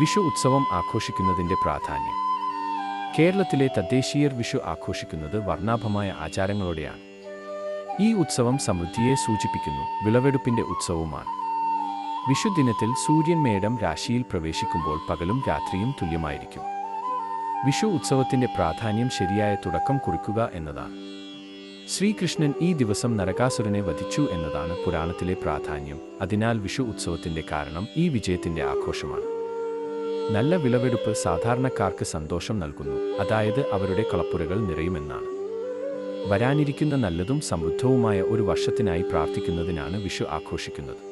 വിഷു ഉത്സവം ആഘോഷിക്കുന്നതിൻ്റെ പ്രാധാന്യം. കേരളത്തിലെ തദ്ദേശീയർ വിഷു ആഘോഷിക്കുന്നത് വർണ്ണാഭമായ ആചാരങ്ങളോടെയാണ്. ഈ ഉത്സവം സമൃദ്ധിയെ സൂചിപ്പിക്കുന്നു, വിളവെടുപ്പിൻ്റെ ഉത്സവവുമാണ്. വിഷുദിനത്തിൽ സൂര്യൻ മേടം രാശിയിൽ പ്രവേശിക്കുമ്പോൾ പകലും രാത്രിയും തുല്യമായിരിക്കും. വിഷു ഉത്സവത്തിൻ്റെ പ്രാധാന്യം ശരിയായ തുടക്കം കുറിക്കുക എന്നതാണ്. ശ്രീകൃഷ്ണൻ ഈ ദിവസം നരകാസുരനെ വധിച്ചു എന്നതാണ് പുരാണത്തിലെ പ്രാധാന്യം. അതിനാൽ വിഷു ഉത്സവത്തിൻ്റെ കാരണം ഈ വിജയത്തിൻ്റെ ആഘോഷമാണ്. നല്ല വിളവെടുപ്പ് സാധാരണക്കാർക്ക് സന്തോഷം നൽകുന്നു, അതായത് അവരുടെ കളപ്പുരകൾ നിറയുമെന്നാണ്. വരാനിരിക്കുന്ന നല്ലതും സമൃദ്ധവുമായ ഒരു വർഷത്തിനായി പ്രാർത്ഥിക്കുന്നതിനാണ് വിഷു ആഘോഷിക്കുന്നത്.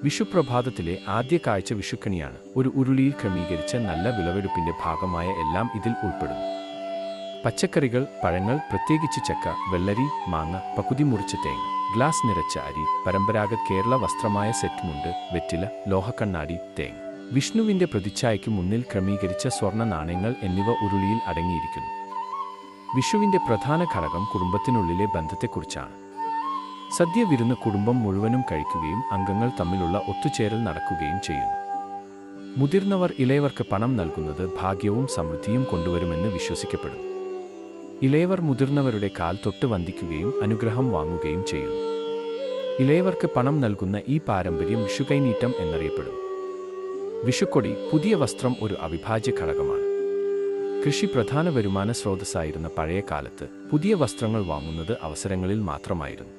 വിഷുപ്രഭാതത്തിലെ ആദ്യ കാഴ്ച വിഷുക്കണിയാണ്. ഒരു ഉരുളിയിൽ ക്രമീകരിച്ച നല്ല വിളവെടുപ്പിൻ്റെ ഭാഗമായ എല്ലാം ഇതിൽ ഉൾപ്പെടുന്നു. പച്ചക്കറികൾ, പഴങ്ങൾ, പ്രത്യേകിച്ച് ചക്ക, വെള്ളരി, മാങ്ങ, പകുതി മുറിച്ച തേങ്ങ, ഗ്ലാസ് നിറച്ച അരി, പരമ്പരാഗത കേരള വസ്ത്രമായ സെറ്റ് മുണ്ട്, വെറ്റില, ലോഹക്കണ്ണാടി, തേങ്ങ, വിഷ്ണുവിൻ്റെ പ്രതിച്ഛായയ്ക്ക് മുന്നിൽ ക്രമീകരിച്ച സ്വർണ്ണ നാണയങ്ങൾ എന്നിവ ഉരുളിയിൽ അടങ്ങിയിരിക്കുന്നു. വിഷുവിൻ്റെ പ്രധാന ഘടകം കുടുംബത്തിനുള്ളിലെ ബന്ധത്തെക്കുറിച്ചാണ്. സദ്യ വിരുന്ന് കുടുംബം മുഴുവനും കഴിക്കുകയും അംഗങ്ങൾ തമ്മിലുള്ള ഒത്തുചേരൽ നടക്കുകയും ചെയ്യുന്നു. മുതിർന്നവർ ഇളയവർക്ക് പണം നൽകുന്നത് ഭാഗ്യവും സമൃദ്ധിയും കൊണ്ടുവരുമെന്ന് വിശ്വസിക്കപ്പെടുന്നു. ഇളയവർ മുതിർന്നവരുടെ കാൽ തൊട്ട് വന്ദിക്കുകയും അനുഗ്രഹം വാങ്ങുകയും ചെയ്യുന്നു. ഇളയവർക്ക് പണം നൽകുന്ന ഈ പാരമ്പര്യം വിഷുകൈനീട്ടം എന്നറിയപ്പെടുന്നു. വിഷുക്കൊടി, പുതിയ വസ്ത്രം ഒരു അവിഭാജ്യ ഘടകമാണ്. കൃഷി പ്രധാന വരുമാന സ്രോതസ്സായിരുന്ന പഴയ കാലത്ത് പുതിയ വസ്ത്രങ്ങൾ വാങ്ങുന്നത് അവസരങ്ങളിൽ മാത്രമായിരുന്നു.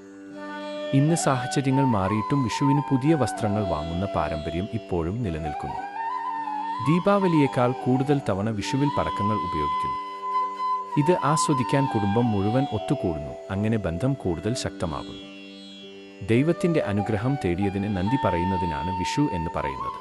ഇന്ന് സാഹചര്യങ്ങൾ മാറിയിട്ടും വിഷുവിന് പുതിയ വസ്ത്രങ്ങൾ വാങ്ങുന്ന പാരമ്പര്യം ഇപ്പോഴും നിലനിൽക്കുന്നു. ദീപാവലിയേക്കാൾ കൂടുതൽ തവണ വിഷുവിൽ പടക്കങ്ങൾ ഉപയോഗിക്കുന്നു. ഇത് ആസ്വദിക്കാൻ കുടുംബം മുഴുവൻ ഒത്തുകൂടുന്നു. അങ്ങനെ ബന്ധം കൂടുതൽ ശക്തമാകുന്നു. ദൈവത്തിൻ്റെ അനുഗ്രഹം തേടിയതിന് നന്ദി പറയുന്നതിനാണ് വിഷു എന്ന് പറയുന്നത്.